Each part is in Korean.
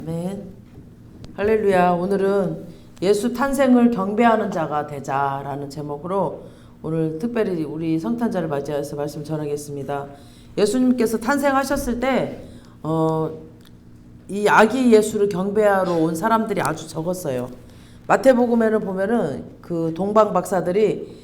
아멘. 할렐루야. 오늘은 예수 탄생을 경배하는 자가 되자라는 제목으로 오늘 특별히 우리 성탄절을 맞이해서 말씀 전하겠습니다. 예수님께서 탄생하셨을 때 이 아기 예수를 경배하러 온 사람들이 아주 적었어요. 마태복음에는 보면은 그 동방 박사들이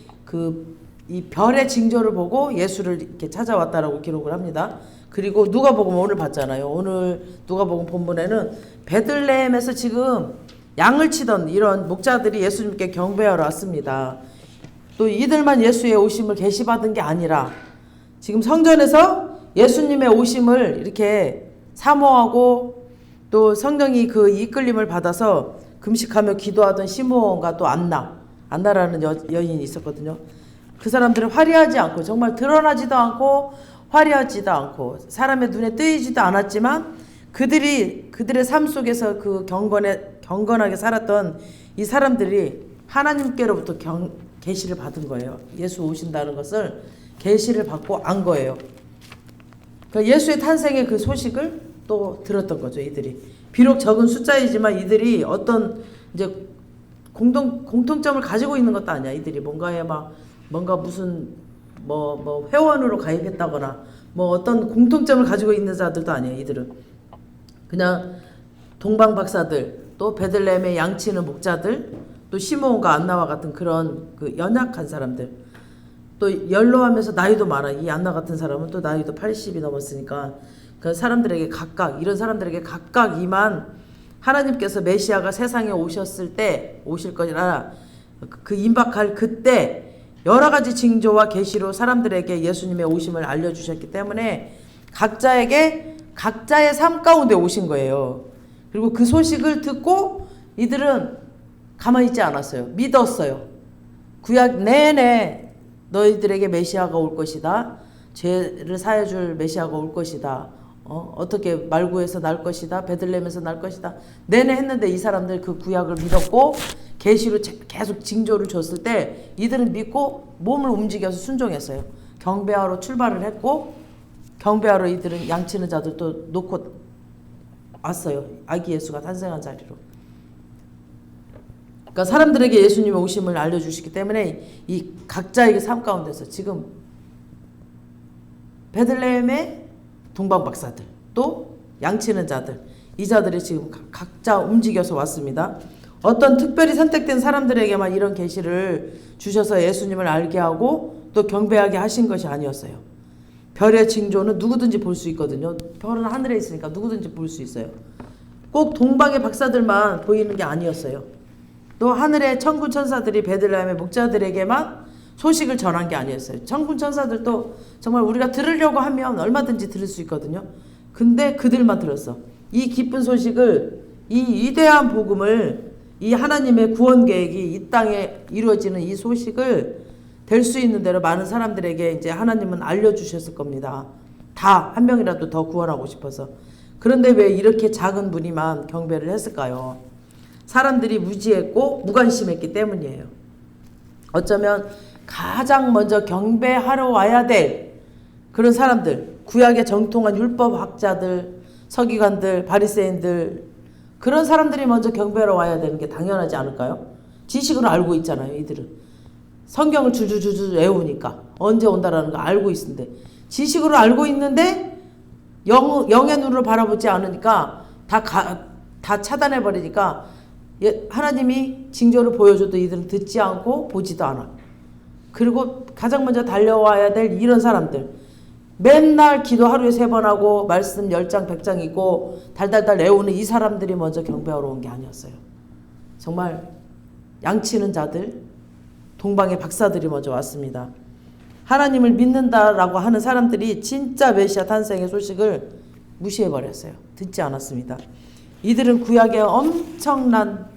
이 별의 징조를 보고 예수를 이렇게 찾아왔다라고 기록을 합니다. 그리고 누가복음 오늘 봤잖아요. 오늘 누가복음 본문에는 베들레헴에서 지금 양을 치던 이런 목자들이 예수님께 경배하러 왔습니다. 또 이들만 예수의 오심을 계시받은 게 아니라 지금 성전에서 예수님의 오심을 이렇게 사모하고 또 성령이 그 이끌림을 받아서 금식하며 기도하던 시므온과 또 안나라는 여인이 있었거든요. 그 사람들은 화려하지 않고 정말 드러나지도 않고 화려하지도 않고 사람의 눈에 띄지도 않았지만 그들의 삶 속에서 그 경건하게 살았던 이 사람들이 하나님께로부터 계시를 받은 거예요. 예수 오신다는 것을 계시를 받고 안 거예요. 그러니까 예수의 탄생의 그 소식을 또 들었던 거죠. 이들이 비록 적은 숫자이지만 이들이 어떤 이제 공통점을 가지고 있는 것도 아니야. 이들이 뭔가 무슨 회원으로 가입했다거나 어떤 공통점을 가지고 있는 자들도 아니에요. 이들은 그냥 동방 박사들, 또 베들레헴의 양치는 목자들, 또 시므온과 안나와 같은 그런 그 연약한 사람들, 또 연로하면서 나이도 많아. 이 안나 같은 사람은 또 나이도 80이 넘었으니까 그 사람들에게 이런 사람들에게 각각 이만 하나님께서 메시아가 세상에 오셨을 때 오실 것이라 그 임박할 그때 여러 가지 징조와 계시로 사람들에게 예수님의 오심을 알려주셨기 때문에 각자의 삶 가운데 오신 거예요. 그리고 그 소식을 듣고 이들은 가만히 있지 않았어요. 믿었어요. 구약 내내 너희들에게 메시아가 올 것이다. 죄를 사해줄 메시아가 올 것이다. 어떻게 말구에서 날 것이다. 베들레헴에서 날 것이다. 내내 했는데 이 사람들 그 구약을 믿었고 계시로 계속 징조를 줬을 때 이들은 믿고 몸을 움직여서 순종했어요. 경배하러 출발을 했고 경배하러 이들은 양치는 자들도 놓고 왔어요. 아기 예수가 탄생한 자리로. 그러니까 사람들에게 예수님의 오심을 알려주시기 때문에 이 각자의 삶 가운데서 지금 베들레헴의 동방 박사들, 또 양치는 자들, 이 자들이 지금 각자 움직여서 왔습니다. 어떤 특별히 선택된 사람들에게만 이런 계시를 주셔서 예수님을 알게 하고 또 경배하게 하신 것이 아니었어요. 별의 징조는 누구든지 볼 수 있거든요. 별은 하늘에 있으니까 누구든지 볼 수 있어요. 꼭 동방의 박사들만 보이는 게 아니었어요. 또 하늘의 천군 천사들이 베들레헴의 목자들에게만 소식을 전한 게 아니었어요. 천군 천사들도 정말 우리가 들으려고 하면 얼마든지 들을 수 있거든요. 근데 그들만 들었어. 이 기쁜 소식을, 이 위대한 복음을, 이 하나님의 구원 계획이 이 땅에 이루어지는 이 소식을 될 수 있는 대로 많은 사람들에게 이제 하나님은 알려주셨을 겁니다. 다 한 명이라도 더 구원하고 싶어서. 그런데 왜 이렇게 작은 분이만 경배를 했을까요? 사람들이 무지했고 무관심했기 때문이에요. 어쩌면 가장 먼저 경배하러 와야 될 그런 사람들, 구약의 정통한 율법학자들, 서기관들, 바리새인들, 그런 사람들이 먼저 경배하러 와야 되는 게 당연하지 않을까요? 지식으로 알고 있잖아요. 이들은 성경을 주주주주 외우니까 언제 온다라는 거 알고 있는데, 지식으로 알고 있는데 영의 눈으로 바라보지 않으니까 다 차단해버리니까 하나님이 징조를 보여줘도 이들은 듣지 않고 보지도 않아. 그리고 가장 먼저 달려와야 될 이런 사람들, 맨날 기도 하루에 3번 하고 말씀 10장 100장 읽고 달달달 외우는 이 사람들이 먼저 경배하러 온 게 아니었어요. 정말 양치는 자들, 동방의 박사들이 먼저 왔습니다. 하나님을 믿는다라고 하는 사람들이 진짜 메시아 탄생의 소식을 무시해버렸어요. 듣지 않았습니다. 이들은 구약의 엄청난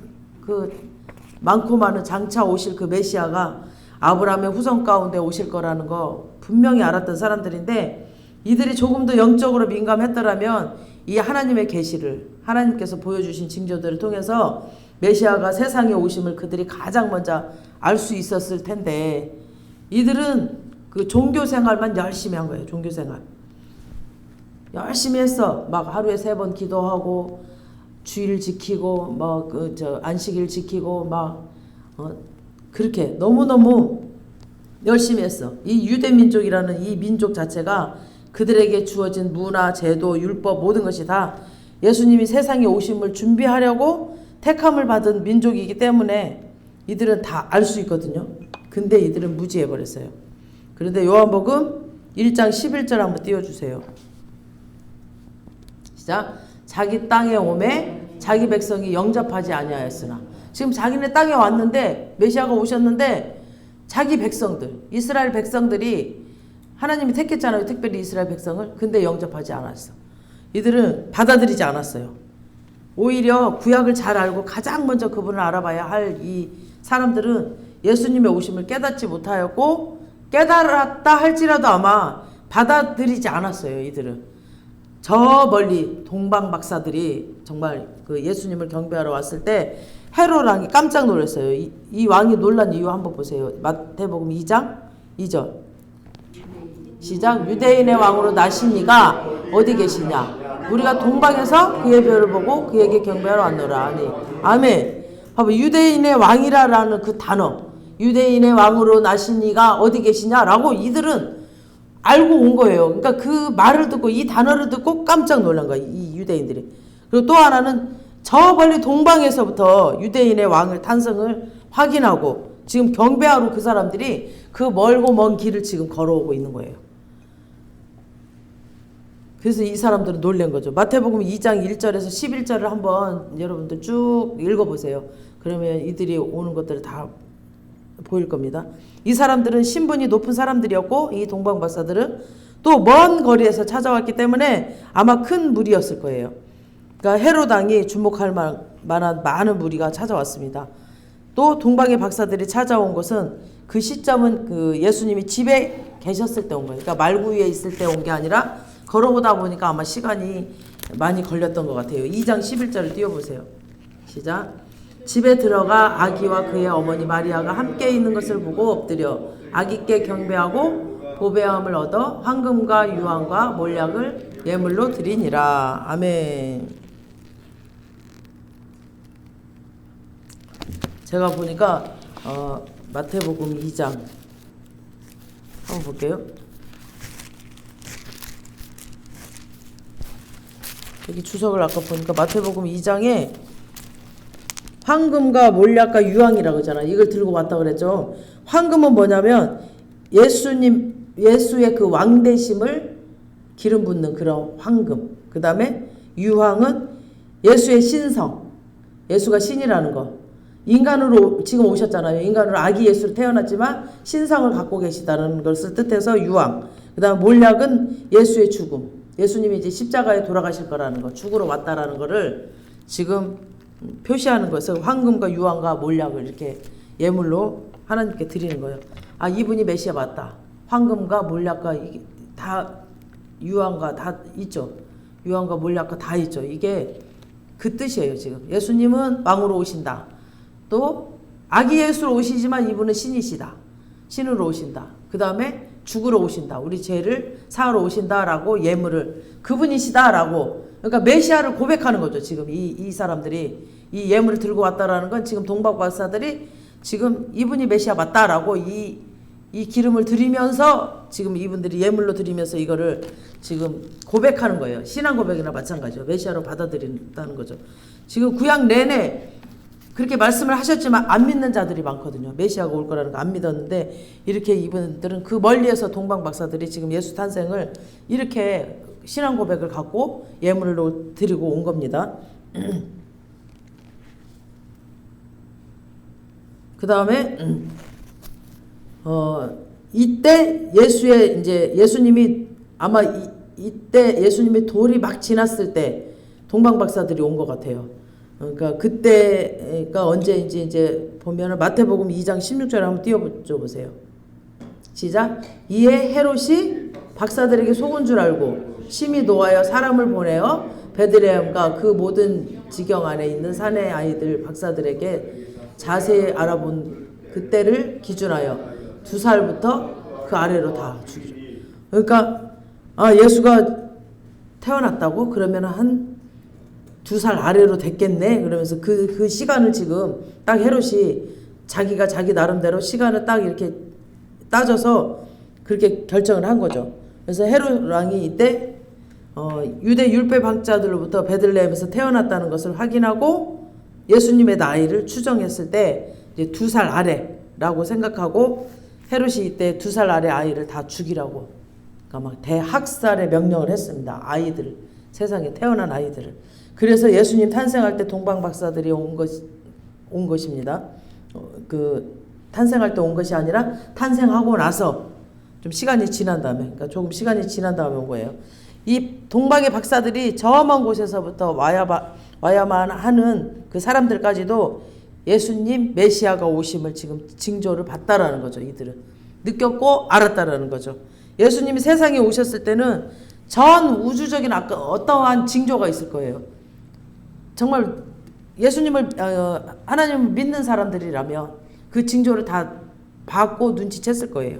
그 많고 많은 장차 오실 그 메시아가 아브라함의 후손 가운데 오실 거라는 거 분명히 알았던 사람들인데, 이들이 조금 더 영적으로 민감했더라면 이 하나님의 계시를, 하나님께서 보여주신 징조들을 통해서 메시아가 세상에 오심을 그들이 가장 먼저 알 수 있었을 텐데, 이들은 그 종교 생활만 열심히 한 거예요. 종교 생활 열심히 했어. 막 하루에 3번 기도하고 주일 지키고 뭐 안식일 지키고 막 그렇게 너무너무 열심히 했어. 이 유대 민족이라는 이 민족 자체가 그들에게 주어진 문화, 제도, 율법 모든 것이 다 예수님이 세상에 오심을 준비하려고 택함을 받은 민족이기 때문에 이들은 다 알 수 있거든요. 근데 이들은 무지해 버렸어요. 그런데 요한복음 1장 11절 한번 띄워주세요. 시작. 자기 땅에 오매 자기 백성이 영접하지 아니하였으나. 지금 자기네 땅에 왔는데 메시아가 오셨는데 자기 백성들, 이스라엘 백성들이 하나님이 택했잖아요. 특별히 이스라엘 백성을. 근데 영접하지 않았어. 이들은 받아들이지 않았어요. 오히려 구약을 잘 알고 가장 먼저 그분을 알아봐야 할 이 사람들은 예수님의 오심을 깨닫지 못하였고, 깨달았다 할지라도 아마 받아들이지 않았어요. 이들은 저 멀리 동방 박사들이 정말 그 예수님을 경배하러 왔을 때 헤롯 왕이 깜짝 놀랐어요. 이 왕이 놀란 이유 한번 보세요. 마태복음 2장 2절 시작. 유대인의 왕으로 나신 이가 어디 계시냐? 우리가 동방에서 그의 별을 보고 그에게 경배하러 왔노라. 아니, 아멘. 봐봐, 유대인의 왕이라는 그 단어, 유대인의 왕으로 나신 이가 어디 계시냐라고 이들은 알고 온 거예요. 그러니까 그 말을 듣고 이 단어를 듣고 깜짝 놀란 거예요. 이 유대인들이. 그리고 또 하나는 저 멀리 동방에서부터 유대인의 왕을 탄생을 확인하고 지금 경배하러 그 사람들이 그 멀고 먼 길을 지금 걸어오고 있는 거예요. 그래서 이 사람들은 놀란 거죠. 마태복음 2장 1절에서 11절을 한번 여러분들 쭉 읽어보세요. 그러면 이들이 오는 것들을 다 보일 겁니다. 이 사람들은 신분이 높은 사람들이었고 이 동방박사들은 또 먼 거리에서 찾아왔기 때문에 아마 큰 무리였을 거예요. 그러니까 헤롯 왕이 주목할 만한 많은 무리가 찾아왔습니다. 또 동방의 박사들이 찾아온 것은 그 시점은 그 예수님이 집에 계셨을 때 온 거예요. 그러니까 말구 위에 있을 때 온 게 아니라 걸어오다 보니까 아마 시간이 많이 걸렸던 것 같아요. 2장 11절을 띄워보세요. 시작. 집에 들어가 아기와 그의 어머니 마리아가 함께 있는 것을 보고 엎드려 아기께 경배하고 보배함을 얻어 황금과 유황과 몰약을 예물로 드리니라. 아멘. 제가 보니까 마태복음 2장 한번 볼게요. 여기 주석을 아까 보니까 마태복음 2장에 황금과 몰약과 유황이라고 하잖아. 이걸 들고 왔다 그랬죠. 황금은 뭐냐면 예수의 그 왕대심을 기름 붓는 그런 황금. 그 다음에 유황은 예수의 신성. 예수가 신이라는 거. 인간으로 지금 오셨잖아요. 인간으로 아기 예수로 태어났지만 신성을 갖고 계시다는 것을 뜻해서 유황. 그 다음에 몰약은 예수의 죽음. 예수님이 이제 십자가에 돌아가실 거라는 거. 죽으러 왔다라는 거를 지금 표시하는 것을 황금과 유황과 몰약을 이렇게 예물로 하나님께 드리는 거예요. 아, 이분이 메시아 맞다. 황금과 몰약과 이게 다 유황과 다 있죠. 유황과 몰약과 다 있죠. 이게 그 뜻이에요. 지금 예수님은 왕으로 오신다. 또 아기 예수로 오시지만 이분은 신이시다. 신으로 오신다. 그 다음에 죽으러 오신다. 우리 죄를 사하러 오신다라고 예물을 그분이시다라고. 그러니까 메시아를 고백하는 거죠. 지금 이 사람들이 이 예물을 들고 왔다라는 건 지금 동방박사들이 지금 이분이 메시아 맞다라고 이 기름을 드리면서 지금 이분들이 예물로 드리면서 이거를 지금 고백하는 거예요. 신앙 고백이나 마찬가지죠. 메시아로 받아들인다는 거죠. 지금 구약 내내 그렇게 말씀을 하셨지만 안 믿는 자들이 많거든요. 메시아가 올 거라는 거 안 믿었는데 이렇게 이분들은 그 멀리에서 동방 박사들이 지금 예수 탄생을 이렇게 신앙 고백을 갖고 예물로 드리고 온 겁니다. 그 다음에 이때 예수님이 아마 이때 예수님이 돌이 막 지났을 때 동방 박사들이 온 것 같아요. 그러니까 그때가 언제인지 이제 보면은 마태복음 2장 16절에 한번 띄워줘 보세요. 시작. 이에 헤롯이 박사들에게 속은 줄 알고 심히 노하여 사람을 보내어 베들레헴과 그 모든 지경 안에 있는 사내 아이들 박사들에게 자세히 알아본 그때를 기준하여 2살부터 그 아래로 다 죽이죠. 그러니까 예수가 태어났다고 그러면 한 2살 아래로 됐겠네. 그러면서 그 시간을 지금 딱 헤롯이 자기가 자기 나름대로 시간을 딱 이렇게 따져서 그렇게 결정을 한 거죠. 그래서 헤롯 왕이 이때 유대 율법 학자들로부터 베들레헴에서 태어났다는 것을 확인하고 예수님의 나이를 추정했을 때 이제 2살 아래라고 생각하고 헤롯이 이때 2살 아래 아이를 다 죽이라고, 그러니까 막 대학살의 명령을 했습니다. 아이들을, 세상에 태어난 아이들을. 그래서 예수님 탄생할 때 동방 박사들이 온 것입니다. 탄생할 때 온 것이 아니라 탄생하고 나서 좀 시간이 지난 다음에, 그러니까 조금 시간이 지난 다음에 온 거예요. 이 동방의 박사들이 저 먼 곳에서부터 와야만 하는 그 사람들까지도 예수님 메시아가 오심을 지금 징조를 봤다라는 거죠. 이들은 느꼈고 알았다라는 거죠. 예수님이 세상에 오셨을 때는 전 우주적인 어떠한 징조가 있을 거예요. 정말 예수님을 하나님을 믿는 사람들이라면 그 징조를 다 봤고 눈치챘을 거예요.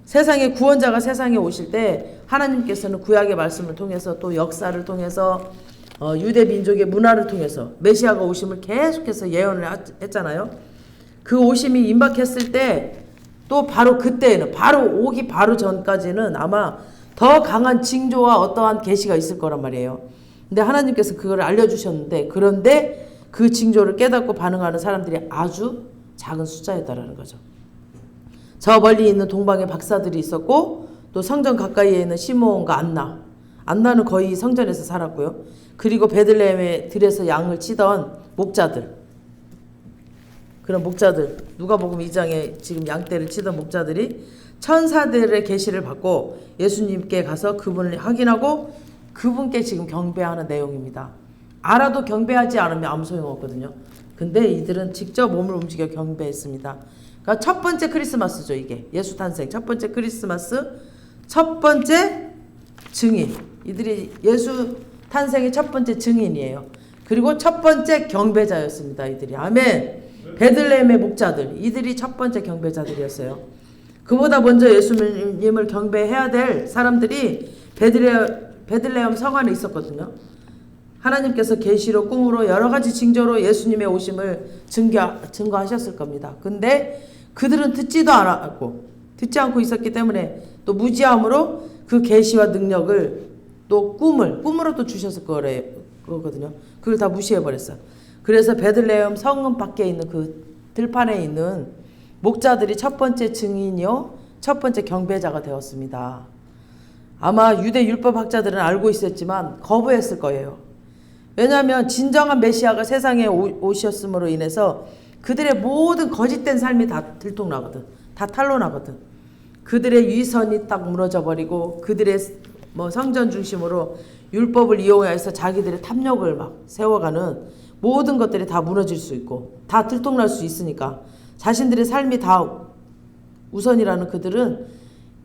세상에 구원자가 세상에 오실 때 하나님께서는 구약의 말씀을 통해서 또 역사를 통해서 유대 민족의 문화를 통해서 메시아가 오심을 계속해서 예언을 했잖아요. 그 오심이 임박했을 때 또 바로 그때에는 바로 오기 바로 전까지는 아마 더 강한 징조와 어떠한 계시가 있을 거란 말이에요. 근데 하나님께서 그걸 알려주셨는데, 그런데 그 징조를 깨닫고 반응하는 사람들이 아주 작은 숫자였다라는 거죠. 저 멀리 있는 동방의 박사들이 있었고, 또 성전 가까이에 있는 시므온과 안나는 거의 성전에서 살았고요. 그리고 베들레헴의 들에서 양을 치던 목자들, 그런 목자들, 누가복음 2장에 지금 양떼를 치던 목자들이 천사들의 계시를 받고 예수님께 가서 그분을 확인하고 그분께 지금 경배하는 내용입니다. 알아도 경배하지 않으면 아무 소용없거든요. 근데 이들은 직접 몸을 움직여 경배했습니다. 그러니까 첫 번째 크리스마스죠. 이게 예수 탄생 첫 번째 크리스마스, 첫 번째 증인. 이들이 예수 탄생의 첫 번째 증인이에요. 그리고 첫 번째 경배자였습니다. 이들이. 아멘. 베들레헴의 목자들, 이들이 첫 번째 경배자들이었어요. 그보다 먼저 예수님을 경배해야 될 사람들이 베들레헴 성 안에 있었거든요. 하나님께서 계시로 꿈으로 여러 가지 징조로 예수님의 오심을 증거하셨을 겁니다. 근데 그들은 듣지도 않았고 듣지 않고 있었기 때문에 또 무지함으로 그 계시와 능력을 또 꿈으로 또 주셨을 거거든요. 그걸 다 무시해버렸어요. 그래서 베들레헴 성읍 밖에 있는 그 들판에 있는 목자들이 첫 번째 증인이요, 첫 번째 경배자가 되었습니다. 아마 유대 율법 학자들은 알고 있었지만 거부했을 거예요. 왜냐하면 진정한 메시아가 세상에 오셨음으로 인해서 그들의 모든 거짓된 삶이 다 들통나거든. 다 탄로나거든. 그들의 위선이 딱 무너져 버리고 그들의 성전 중심으로 율법을 이용해서 자기들의 탐욕을 막 세워가는 모든 것들이 다 무너질 수 있고 다 들통날 수 있으니까 자신들의 삶이 다 우선이라는 그들은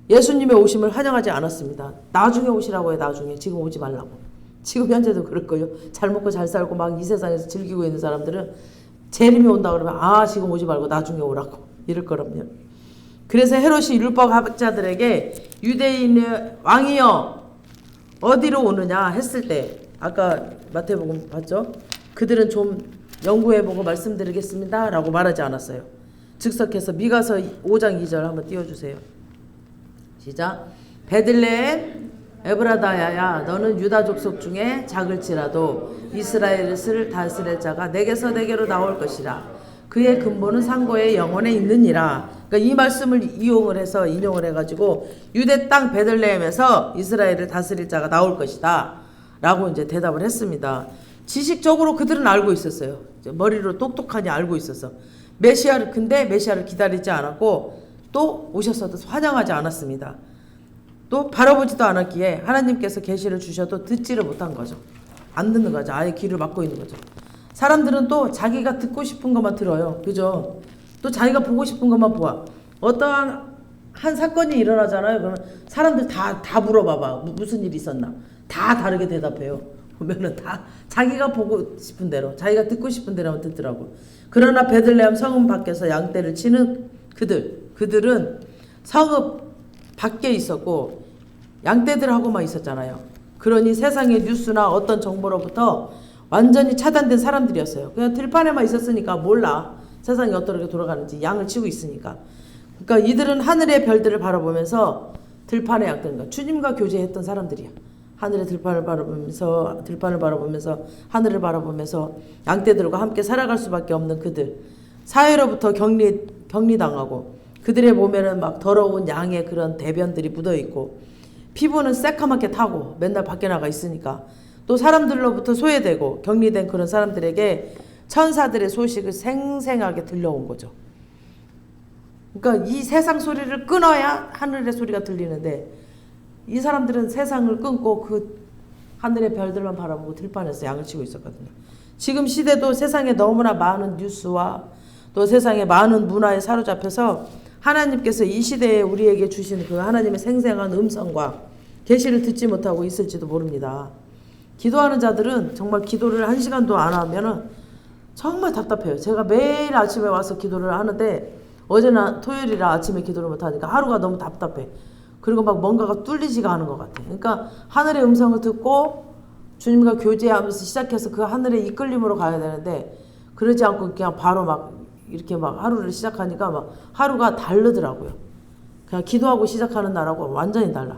예수님의 오심을 환영하지 않았습니다. 나중에 오시라고 해. 나중에. 지금 오지 말라고. 지금 현재도 그럴 거예요. 잘 먹고 잘 살고 막 이 세상에서 즐기고 있는 사람들은 재림이 온다 그러면 지금 오지 말고 나중에 오라고 이럴 거라며. 그래서 헤롯이 율법 학자들에게 유대인의 왕이여 어디로 오느냐 했을 때, 아까 마태복음 봤죠? 그들은 좀 연구해보고 말씀드리겠습니다 라고 말하지 않았어요. 즉석해서 미가서 5장 2절 한번 띄워주세요. 시작. 베들레헴 에브라다야야 너는 유다 족속 중에 작을지라도 이스라엘을 다스릴 자가 내게서 내게로 나올 것이라. 그의 근본은 상고의 영혼에 있느니라. 그러니까 이 말씀을 인용을 해가지고 유대 땅 베들레헴에서 이스라엘을 다스릴 자가 나올 것이다 라고 이제 대답을 했습니다. 지식적으로 그들은 알고 있었어요. 머리로 똑똑하니 알고 있었어. 근데 메시아를 기다리지 않았고 또 오셨어도 환영하지 않았습니다. 또 바라보지도 않았기에 하나님께서 계시를 주셔도 듣지를 못한 거죠. 안 듣는 거죠. 아예 귀를 막고 있는 거죠. 사람들은 또 자기가 듣고 싶은 것만 들어요. 그죠? 또 자기가 보고 싶은 것만 보아. 어떠한 한 사건이 일어나잖아요. 그러면 사람들 다 물어봐봐. 무슨 일이 있었나. 다 다르게 대답해요. 보면은 다 자기가 보고 싶은 대로, 자기가 듣고 싶은 대로만 듣더라고. 그러나 베들레헴 성읍 밖에서 양떼를 치는 그들은 성읍 밖에 있었고 양떼들하고만 있었잖아요. 그러니 세상의 뉴스나 어떤 정보로부터 완전히 차단된 사람들이었어요. 그냥 들판에만 있었으니까 몰라. 세상이 어떻게 돌아가는지 양을 치고 있으니까. 그러니까 이들은 하늘의 별들을 바라보면서 들판에 양들인가 주님과 교제했던 사람들이야. 하늘의 들판을 바라보면서 하늘을 바라보면서 양떼들과 함께 살아갈 수밖에 없는 그들. 사회로부터 격리당하고 그들의 몸에는 막 더러운 양의 그런 대변들이 묻어 있고 피부는 새까맣게 타고 맨날 밖에 나가 있으니까 또 사람들로부터 소외되고 격리된 그런 사람들에게 천사들의 소식을 생생하게 들려온 거죠. 그러니까 이 세상 소리를 끊어야 하늘의 소리가 들리는데 이 사람들은 세상을 끊고 그 하늘의 별들만 바라보고 들판에서 양을 치고 있었거든요. 지금 시대도 세상에 너무나 많은 뉴스와 또 세상에 많은 문화에 사로잡혀서 하나님께서 이 시대에 우리에게 주신 그 하나님의 생생한 음성과 계시를 듣지 못하고 있을지도 모릅니다. 기도하는 자들은 정말 기도를 1시간도 안 하면은 정말 답답해요. 제가 매일 아침에 와서 기도를 하는데 어제는 토요일이라 아침에 기도를 못하니까 하루가 너무 답답해. 그리고 막 뭔가가 뚫리지가 않은 것 같아. 그러니까 하늘의 음성을 듣고 주님과 교제하면서 시작해서 그 하늘의 이끌림으로 가야 되는데 그러지 않고 그냥 바로 막 이렇게 막 하루를 시작하니까 막 하루가 다르더라고요. 그냥 기도하고 시작하는 날하고 완전히 달라.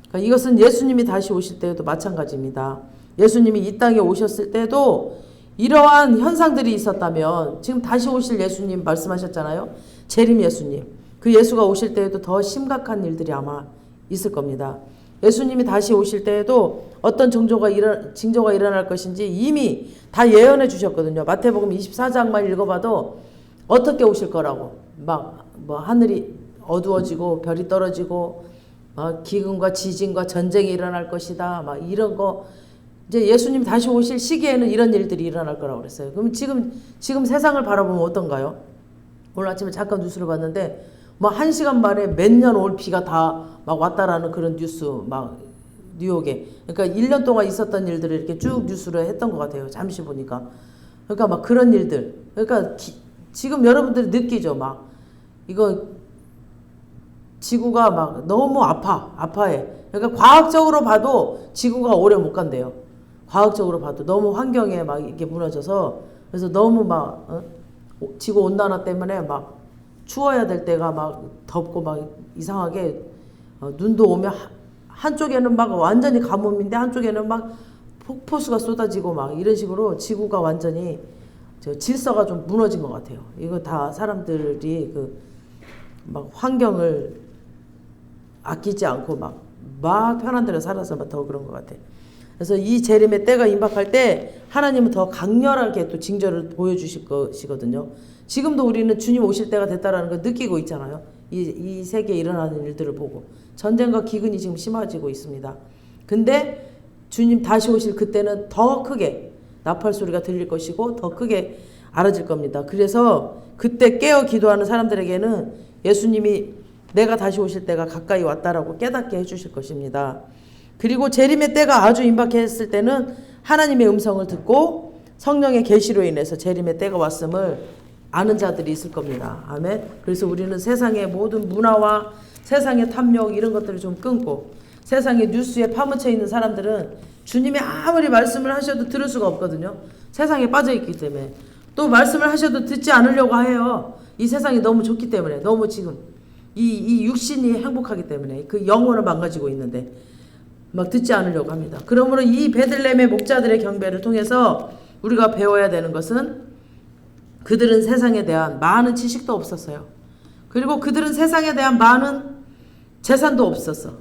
그러니까 이것은 예수님이 다시 오실 때에도 마찬가지입니다. 예수님이 이 땅에 오셨을 때도 이러한 현상들이 있었다면 지금 다시 오실 예수님 말씀하셨잖아요. 재림 예수님. 그 예수가 오실 때에도 더 심각한 일들이 아마 있을 겁니다. 예수님이 다시 오실 때에도 어떤 징조가 일어날 것인지 이미 다 예언해 주셨거든요. 마태복음 24장만 읽어봐도 어떻게 오실 거라고 막 뭐 하늘이 어두워지고 별이 떨어지고 막 기근과 지진과 전쟁이 일어날 것이다. 막 이런 거 이제 예수님 다시 오실 시기에는 이런 일들이 일어날 거라고 그랬어요. 그럼 지금 세상을 바라보면 어떤가요? 오늘 아침에 잠깐 뉴스를 봤는데 뭐 1시간 만에 몇 년 올 비가 다 막 왔다라는 그런 뉴스 막 뉴욕에 그러니까 1년 동안 있었던 일들을 이렇게 쭉 뉴스로 했던 것 같아요. 잠시 보니까 그러니까 막 그런 일들 그러니까 지금 여러분들이 느끼죠. 막 이거 지구가 막 너무 아파해. 그러니까 과학적으로 봐도 지구가 오래 못 간대요. 과학적으로 봐도 너무 환경에 막 이렇게 무너져서 그래서 너무 막 지구 온난화 때문에 막 추워야 될 때가 막 덥고 막 이상하게 눈도 오면 한쪽에는 막 완전히 가뭄인데 한쪽에는 막 폭포수가 쏟아지고 막 이런 식으로 지구가 완전히 질서가 좀 무너진 것 같아요. 이거 다 사람들이 그 막 환경을 아끼지 않고 막 편한 대로 살아서 더 그런 것 같아요. 그래서 이 재림의 때가 임박할 때 하나님은 더 강렬하게 또 징조를 보여주실 것이거든요. 지금도 우리는 주님 오실 때가 됐다라는 걸 느끼고 있잖아요. 이 세계에 일어나는 일들을 보고 전쟁과 기근이 지금 심해지고 있습니다. 근데 주님 다시 오실 그때는 더 크게 나팔 소리가 들릴 것이고 더 크게 알아질 겁니다. 그래서 그때 깨어 기도하는 사람들에게는 예수님이 내가 다시 오실 때가 가까이 왔다라고 깨닫게 해주실 것입니다. 그리고 재림의 때가 아주 임박했을 때는 하나님의 음성을 듣고 성령의 계시로 인해서 재림의 때가 왔음을 아는 자들이 있을 겁니다. 아멘. 그래서 우리는 세상의 모든 문화와 세상의 탐욕 이런 것들을 좀 끊고 세상의 뉴스에 파묻혀 있는 사람들은 주님이 아무리 말씀을 하셔도 들을 수가 없거든요. 세상에 빠져있기 때문에. 또 말씀을 하셔도 듣지 않으려고 해요. 이 세상이 너무 좋기 때문에. 너무 지금 이 육신이 행복하기 때문에 그 영혼을 망가지고 있는데 막 듣지 않으려고 합니다. 그러므로 이 베들레헴의 목자들의 경배를 통해서 우리가 배워야 되는 것은 그들은 세상에 대한 많은 지식도 없었어요. 그리고 그들은 세상에 대한 많은 재산도 없었어.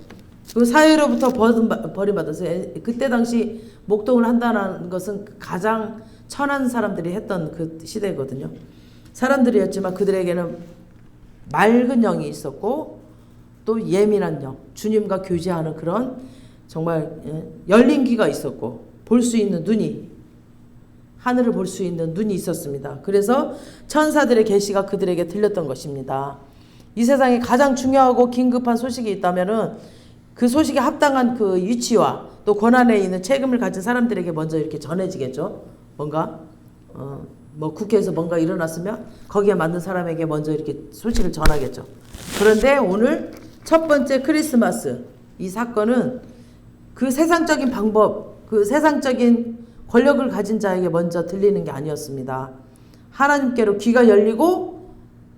그 사회로부터 버림받아서 그때 당시 목동을 한다는 것은 가장 천한 사람들이 했던 그 시대거든요. 사람들이었지만 그들에게는 맑은 영이 있었고 또 예민한 영, 주님과 교제하는 그런 정말 열린 귀가 있었고 볼 수 있는 눈이 하늘을 볼 수 있는 눈이 있었습니다. 그래서 천사들의 계시가 그들에게 들렸던 것입니다. 이 세상에 가장 중요하고 긴급한 소식이 있다면은 그 소식에 합당한 그 위치와 또 권한에 있는 책임을 가진 사람들에게 먼저 이렇게 전해지겠죠. 뭔가 뭐 국회에서 뭔가 일어났으면 거기에 맞는 사람에게 먼저 이렇게 소식을 전하겠죠. 그런데 오늘 첫 번째 크리스마스 이 사건은 그 세상적인 방법, 그 세상적인 권력을 가진 자에게 먼저 들리는 게 아니었습니다. 하나님께로 귀가 열리고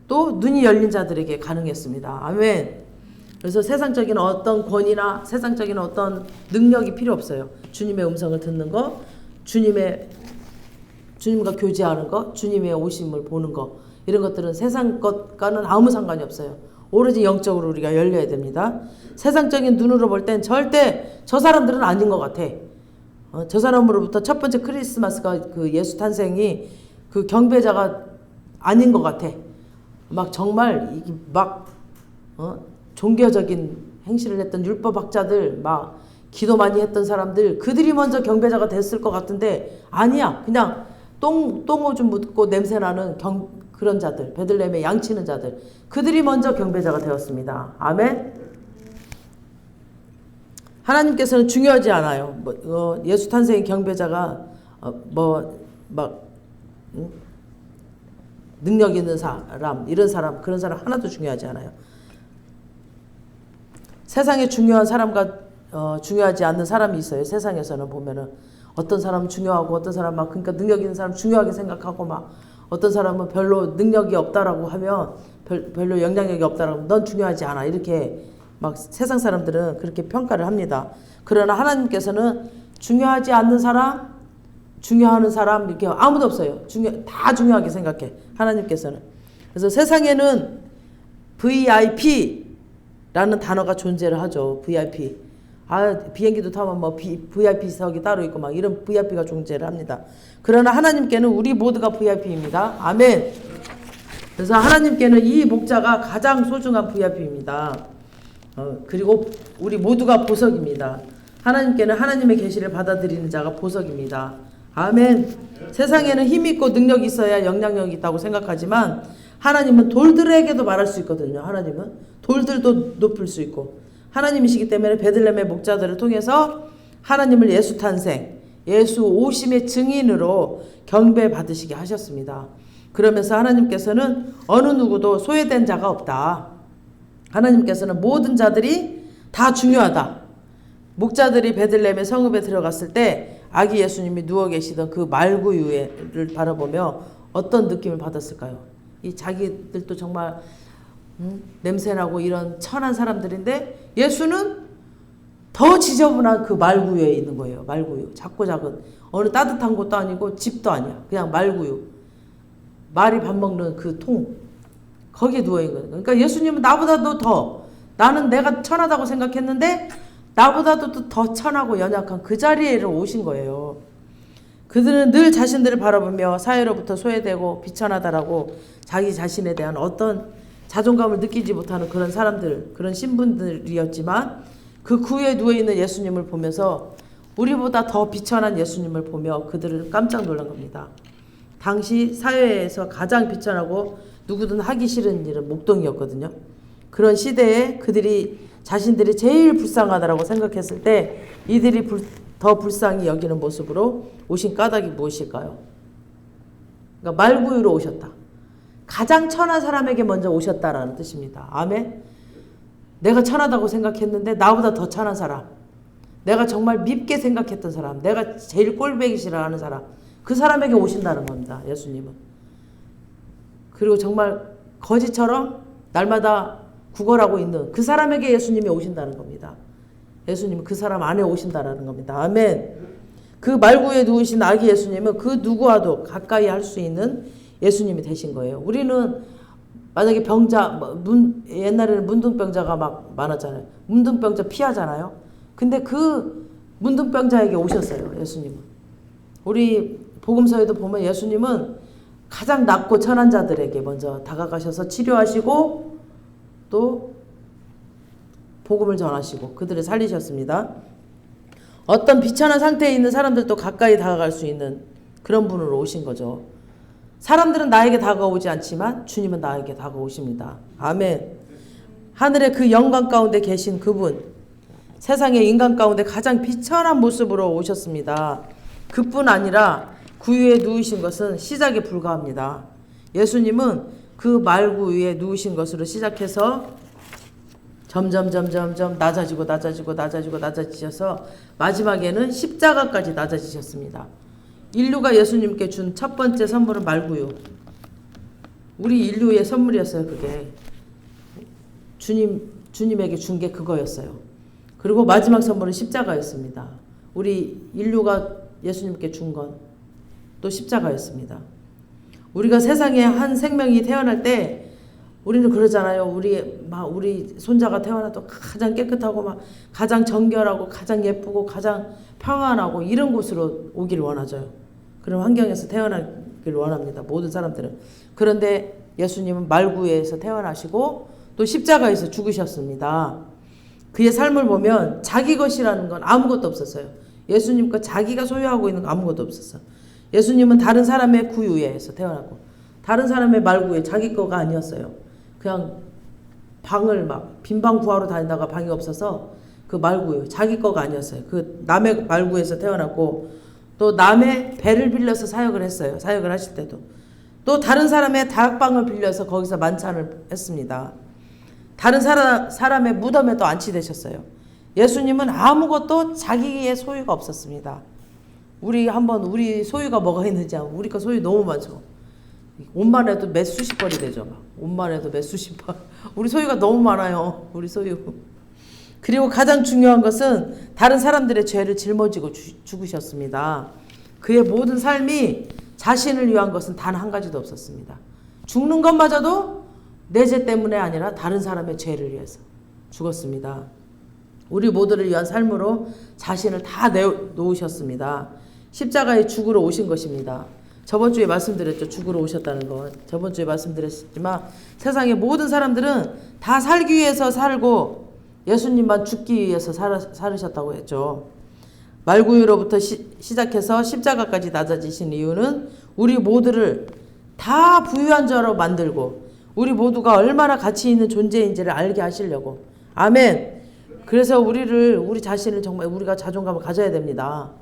또 눈이 열린 자들에게 가능했습니다. 아멘. 그래서 세상적인 어떤 권위나 세상적인 어떤 능력이 필요 없어요. 주님의 음성을 듣는 거, 주님과 교제하는 거, 주님의 오심을 보는 거, 이런 것들은 세상 것과는 아무 상관이 없어요. 오로지 영적으로 우리가 열려야 됩니다. 세상적인 눈으로 볼 땐 절대 저 사람들은 아닌 것 같아. 저 사람으로부터 첫 번째 크리스마스가 그 예수 탄생이 그 경배자가 아닌 것 같아. 막 정말 이게 막 종교적인 행실을 했던 율법학자들, 막 기도 많이 했던 사람들, 그들이 먼저 경배자가 됐을 것 같은데 아니야. 그냥 똥오줌 묻고 냄새나는 그런 자들, 베들레헴에 양치는 자들, 그들이 먼저 경배자가 되었습니다. 아멘. 하나님께서는 중요하지 않아요. 예수 탄생의 경배자가 능력 있는 사람, 이런 사람, 그런 사람 하나도 중요하지 않아요. 세상에 중요한 사람과 중요하지 않는 사람이 있어요. 세상에서는 보면은 어떤 사람은 중요하고 어떤 사람은 막 그러니까 능력 있는 사람 중요하게 생각하고 막 어떤 사람은 별로 능력이 없다라고 하면 별로 영향력이 없다라고 하면 넌 중요하지 않아. 이렇게 막 세상 사람들은 그렇게 평가를 합니다. 그러나 하나님께서는 중요하지 않는 사람, 중요하는 사람 이렇게 아무도 없어요. 다 중요하게 생각해. 하나님께서는. 그래서 세상에는 VIP라는 단어가 존재를 하죠. VIP. 비행기도 타면 뭐 VIP석이 따로 있고 막 이런 VIP가 존재를 합니다. 그러나 하나님께는 우리 모두가 VIP입니다. 아멘. 그래서 하나님께는 이 목자가 가장 소중한 VIP입니다. 그리고 우리 모두가 보석입니다. 하나님께는 하나님의 계시를 받아들이는 자가 보석입니다. 아멘. 세상에는 힘 있고 능력이 있어야 영향력이 있다고 생각하지만 하나님은 돌들에게도 말할 수 있거든요. 하나님은 돌들도 높일 수 있고 하나님이시기 때문에 베들레헴의 목자들을 통해서 하나님을 예수 탄생, 예수 오심의 증인으로 경배받으시게 하셨습니다. 그러면서 하나님께서는 어느 누구도 소외된 자가 없다. 하나님께서는 모든 자들이 다 중요하다. 목자들이 베들레헴의 성읍에 들어갔을 때 아기 예수님이 누워 계시던 그 말구유를 바라보며 어떤 느낌을 받았을까요? 이 자기들도 정말 냄새나고 이런 천한 사람들인데 예수는 더 지저분한 그 말구유에 있는 거예요. 말구유. 작고 작은 어느 따뜻한 곳도 아니고 집도 아니야. 그냥 말구유. 말이 밥 먹는 그 통. 거기에 누워있는 거예요. 그러니까 예수님은 나보다도 더 나는 내가 천하다고 생각했는데 나보다도 더 천하고 연약한 그 자리에 오신 거예요. 그들은 늘 자신들을 바라보며 사회로부터 소외되고 비천하다라고 자기 자신에 대한 어떤 자존감을 느끼지 못하는 그런 사람들, 그런 신분들이었지만 그 구에 누워있는 예수님을 보면서 우리보다 더 비천한 예수님을 보며 그들을 깜짝 놀란 겁니다. 당시 사회에서 가장 비천하고 누구든 하기 싫은 일은 목동이었거든요. 그런 시대에 그들이 자신들이 제일 불쌍하다라고 생각했을 때 이들이 더 불쌍히 여기는 모습으로 오신 까닭이 무엇일까요? 그러니까 말구유로 오셨다. 가장 천한 사람에게 먼저 오셨다라는 뜻입니다. 아멘. 내가 천하다고 생각했는데 나보다 더 천한 사람, 내가 정말 밉게 생각했던 사람, 내가 제일 꼴보기 싫어하는 사람, 그 사람에게 오신다는 겁니다. 예수님은. 그리고 정말 거지처럼 날마다 구걸하고 있는 그 사람에게 예수님이 오신다는 겁니다. 예수님은 그 사람 안에 오신다는 겁니다. 아멘. 그 말구에 누우신 아기 예수님은 그 누구와도 가까이 할 수 있는 예수님이 되신 거예요. 우리는 만약에 옛날에는 문둥병자가 막 많았잖아요. 문둥병자 피하잖아요. 근데 그 문둥병자에게 오셨어요. 예수님은. 우리 복음서에도 보면 예수님은 가장 낮고 천한 자들에게 먼저 다가가셔서 치료하시고 또 복음을 전하시고 그들을 살리셨습니다. 어떤 비천한 상태에 있는 사람들도 가까이 다가갈 수 있는 그런 분으로 오신 거죠. 사람들은 나에게 다가오지 않지만 주님은 나에게 다가오십니다. 아멘. 하늘의 그 영광 가운데 계신 그분, 세상의 인간 가운데 가장 비천한 모습으로 오셨습니다. 그뿐 아니라 구유에 누우신 것은 시작에 불과합니다. 예수님은 그 말구 위에 누우신 것으로 시작해서 점점 낮아지셔서 마지막에는 십자가까지 낮아지셨습니다. 인류가 예수님께 준 첫 번째 선물은 말구유. 우리 인류의 선물이었어요. 그게 주님에게 준 게 그거였어요. 그리고 마지막 선물은 십자가였습니다. 우리 인류가 예수님께 준 건 또 십자가였습니다. 우리가 세상에 한 생명이 태어날 때 우리는 그러잖아요. 우리 손자가 태어나도 가장 깨끗하고 막 가장 정결하고 가장 예쁘고 가장 평안하고 이런 곳으로 오기를 원하죠. 그런 환경에서 태어나기를 원합니다. 모든 사람들은. 그런데 예수님은 말구에서 태어나시고 또 십자가에서 죽으셨습니다. 그의 삶을 보면 자기 것이라는 건 아무것도 없었어요. 예수님 거 자기가 소유하고 있는 거 아무것도 없었어요. 예수님은 다른 사람의 구유에서 태어나고 다른 사람의 말구에 자기 거가 아니었어요. 그냥 방을 막 빈방 구하러 다니다가 방이 없어서 그 말구유 자기 거가 아니었어요. 그 남의 말구에서 태어났고 또 남의 배를 빌려서 사역을 했어요. 사역을 하실 때도 또 다른 사람의 다락방을 빌려서 거기서 만찬을 했습니다. 다른 사람의 무덤에도 안치되셨어요. 예수님은 아무것도 자기의 소유가 없었습니다. 우리 소유가 뭐가 있는지 우리 거 소유 너무 많죠. 옷만 해도 몇 수십 벌이 되죠. 옷만 해도 몇 수십 벌. 우리 소유가 너무 많아요. 우리 소유. 그리고 가장 중요한 것은 다른 사람들의 죄를 짊어지고 죽으셨습니다. 그의 모든 삶이 자신을 위한 것은 단 한 가지도 없었습니다. 죽는 것마저도 내 죄 때문에 아니라 다른 사람의 죄를 위해서 죽었습니다. 우리 모두를 위한 삶으로 자신을 다 내놓으셨습니다. 십자가에 죽으러 오신 것입니다. 저번 주에 말씀드렸죠. 죽으러 오셨다는 것. 저번 주에 말씀드렸지만 세상의 모든 사람들은 다 살기 위해서 살고 예수님만 죽기 위해서 살으셨다고 했죠. 말구유로부터 시작해서 십자가까지 낮아지신 이유는 우리 모두를 다 부유한 자로 만들고 우리 모두가 얼마나 가치 있는 존재인지를 알게 하시려고. 아멘. 그래서 우리 자신을 정말 우리가 자존감을 가져야 됩니다.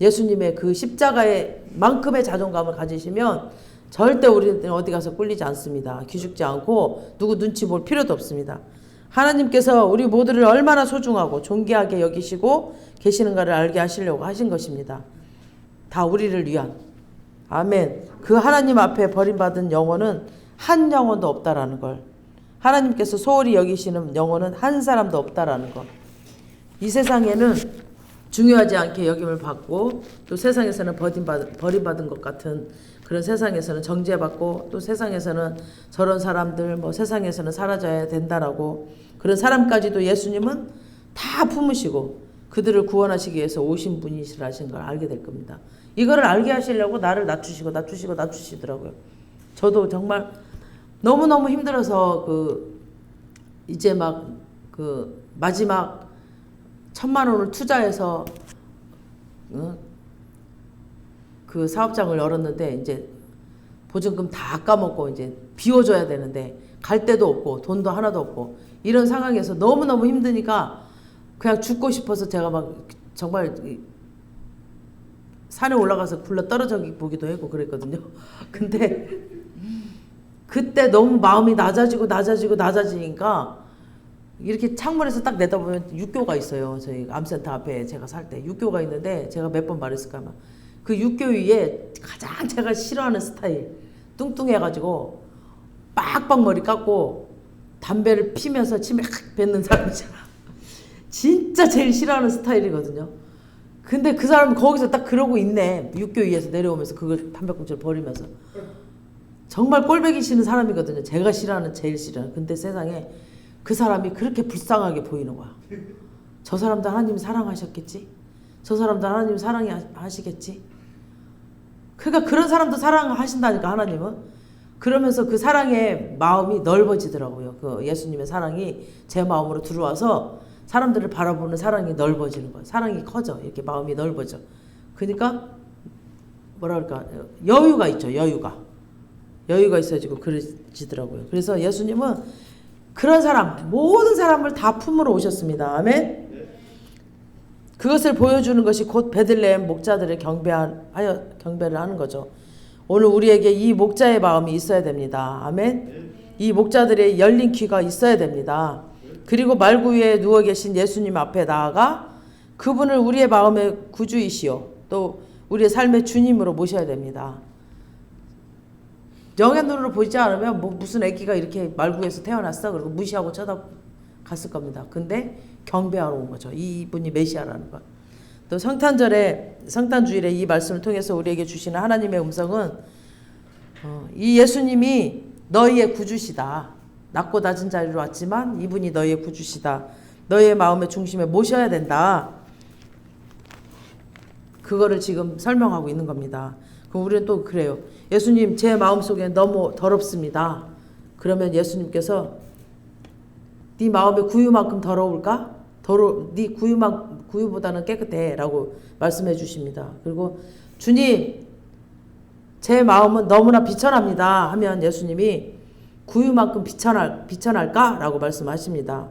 예수님의 그 십자가의 만큼의 자존감을 가지시면 절대 우리는 어디 가서 꿀리지 않습니다. 기죽지 않고 누구 눈치 볼 필요도 없습니다. 하나님께서 우리 모두를 얼마나 소중하고 존귀하게 여기시고 계시는가를 알게 하시려고 하신 것입니다. 다 우리를 위한. 아멘. 그 하나님 앞에 버림받은 영혼은 한 영혼도 없다라는 걸. 하나님께서 소홀히 여기시는 영혼은 한 사람도 없다라는 것. 이 세상에는 중요하지 않게 여김을 받고 또 세상에서는 버림받은 것 같은 그런 세상에서는 정죄받고 또 세상에서는 저런 사람들 세상에서는 사라져야 된다라고 그런 사람까지도 예수님은 다 품으시고 그들을 구원하시기 위해서 오신 분이시라신 걸 알게 될 겁니다. 이거를 알게 하시려고 나를 낮추시더라고요. 저도 정말 너무너무 힘들어서 이제 마지막 1,000만 원을 투자해서 그 사업장을 열었는데 이제 보증금 다 까먹고 이제 비워줘야 되는데 갈 데도 없고 돈도 하나도 없고 이런 상황에서 너무너무 힘드니까 그냥 죽고 싶어서 제가 정말 산에 올라가서 굴러 떨어져 보기도 하고 그랬거든요. 근데 그때 너무 마음이 낮아지니까 이렇게 창문에서 딱 내다보면 육교가 있어요. 저희 암센터 앞에 제가 살 때 육교가 있는데 제가 몇 번 말했을까 아마 그 육교 위에 가장 제가 싫어하는 스타일 뚱뚱해가지고 빡빡 머리 깎고 담배를 피면서 침에 확 뱉는 사람이잖아. 진짜 제일 싫어하는 스타일이거든요. 근데 그 사람은 거기서 딱 그러고 있네. 육교 위에서 내려오면서 그걸 담배꽁초를 버리면서 정말 꼴배기 싫은 사람이거든요. 제가 제일 싫어하는. 근데 세상에 그 사람이 그렇게 불쌍하게 보이는 거야. 저 사람도 하나님이 사랑하셨겠지? 저 사람도 하나님이 사랑하시겠지? 그러니까 그런 사람도 사랑하신다니까 하나님은. 그러면서 그 사랑의 마음이 넓어지더라고요. 그 예수님의 사랑이 제 마음으로 들어와서 사람들을 바라보는 사랑이 넓어지는 거예요. 사랑이 커져. 이렇게 마음이 넓어져. 그러니까 여유가 있죠. 여유가 있어지고 그러시더라고요. 그래서 예수님은 그런 사람, 모든 사람을 다 품으러 오셨습니다. 아멘. 그것을 보여주는 것이 곧 베들레헴 목자들을 경배를 하는 거죠. 오늘 우리에게 이 목자의 마음이 있어야 됩니다. 아멘. 이 목자들의 열린 귀가 있어야 됩니다. 그리고 말구 위에 누워 계신 예수님 앞에 나아가 그분을 우리의 마음의 구주이시오. 또 우리의 삶의 주님으로 모셔야 됩니다. 영의 눈으로 보지 않으면 뭐 무슨 애기가 이렇게 말구에서 태어났어? 그리고 무시하고 쳐다갔을 겁니다. 근데 경배하러 온 거죠. 이분이 메시아라는 것. 또 성탄주일에 이 말씀을 통해서 우리에게 주시는 하나님의 음성은 이 예수님이 너희의 구주시다. 낮고 낮은 자리로 왔지만 이분이 너희의 구주시다. 너희의 마음의 중심에 모셔야 된다. 그거를 지금 설명하고 있는 겁니다. 그럼 우리는 또 그래요. 예수님 제 마음속에 너무 더럽습니다. 그러면 예수님께서 네 마음의 구유만큼 더러울까? 네 구유보다는 깨끗해 라고 말씀해 주십니다. 그리고 주님 제 마음은 너무나 비천합니다 하면 예수님이 구유만큼 비천할까? 라고 말씀하십니다.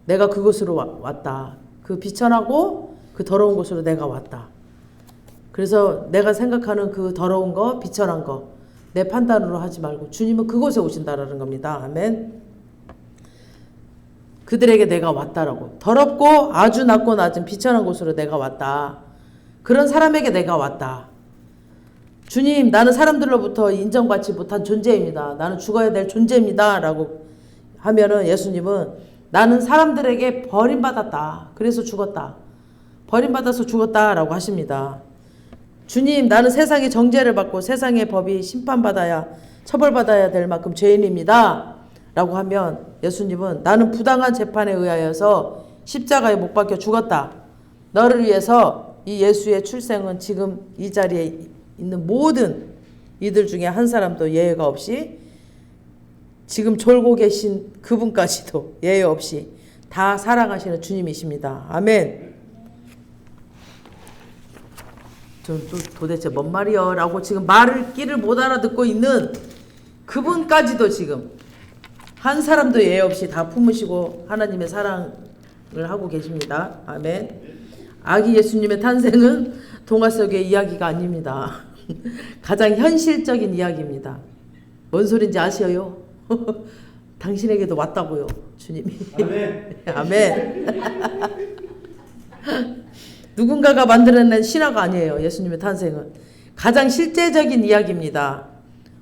내가 그곳으로 왔다. 그 비천하고 그 더러운 곳으로 내가 왔다. 그래서 내가 생각하는 그 더러운 거, 비천한 거, 내 판단으로 하지 말고 주님은 그곳에 오신다라는 겁니다. 아멘. 그들에게 내가 왔다라고. 더럽고 아주 낮고 낮은 비천한 곳으로 내가 왔다. 그런 사람에게 내가 왔다. 주님, 나는 사람들로부터 인정받지 못한 존재입니다. 나는 죽어야 될 존재입니다. 라고 하면은 예수님은 나는 사람들에게 버림받았다. 그래서 죽었다. 버림받아서 죽었다라고 하십니다. 주님, 나는 세상의 정죄를 받고 세상의 법이 심판받아야 처벌받아야 될 만큼 죄인입니다. 라고 하면 예수님은 나는 부당한 재판에 의하여서 십자가에 못 박혀 죽었다. 너를 위해서 이 예수의 출생은 지금 이 자리에 있는 모든 이들 중에 한 사람도 예외가 없이 지금 졸고 계신 그분까지도 예외 없이 다 사랑하시는 주님이십니다. 아멘. 저 도대체 뭔 말이여? 라고 지금 말을 못 알아듣고 있는 그분까지도 지금 한 사람도 예외 없이 다 품으시고 하나님의 사랑을 하고 계십니다. 아멘. 아기 예수님의 탄생은 동화 속의 이야기가 아닙니다. 가장 현실적인 이야기입니다. 뭔 소린지 아시어요? 당신에게도 왔다고요. 주님이. 아멘. 아멘. 누군가가 만들어낸 신화가 아니에요. 예수님의 탄생은. 가장 실제적인 이야기입니다.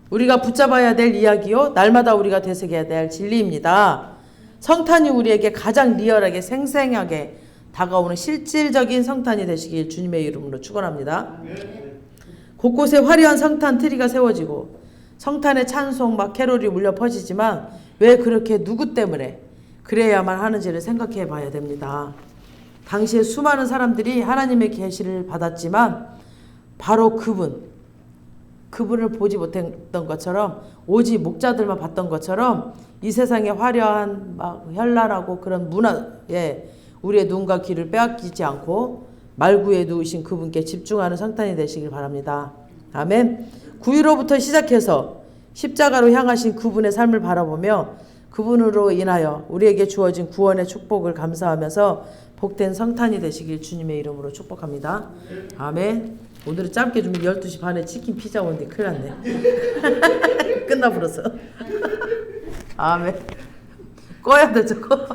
우리가 붙잡아야 될 이야기요. 날마다 우리가 되새겨야 될 진리입니다. 성탄이 우리에게 가장 리얼하게 생생하게 다가오는 실질적인 성탄이 되시길 주님의 이름으로 축원합니다. 곳곳에 화려한 성탄 트리가 세워지고 성탄의 찬송 막 캐롤이 울려 퍼지지만 왜 그렇게 누구 때문에 그래야만 하는지를 생각해 봐야 됩니다. 당시에 수많은 사람들이 하나님의 계시를 받았지만 바로 그분을 보지 못했던 것처럼 오직 목자들만 봤던 것처럼 이 세상의 화려한 막 현란하고 그런 문화에 우리의 눈과 귀를 빼앗기지 않고 말구에 누우신 그분께 집중하는 성탄이 되시길 바랍니다. 아멘. 구유로부터 시작해서 십자가로 향하신 그분의 삶을 바라보며 그분으로 인하여 우리에게 주어진 구원의 축복을 감사하면서 복된 성탄이 되시길 주님의 이름으로 축복합니다. 아멘. 오늘은 짧게 좀 12시 반에 치킨 피자 온데 큰일 났네. 끝나버렸어. 아멘. 꺼야 돼 저거.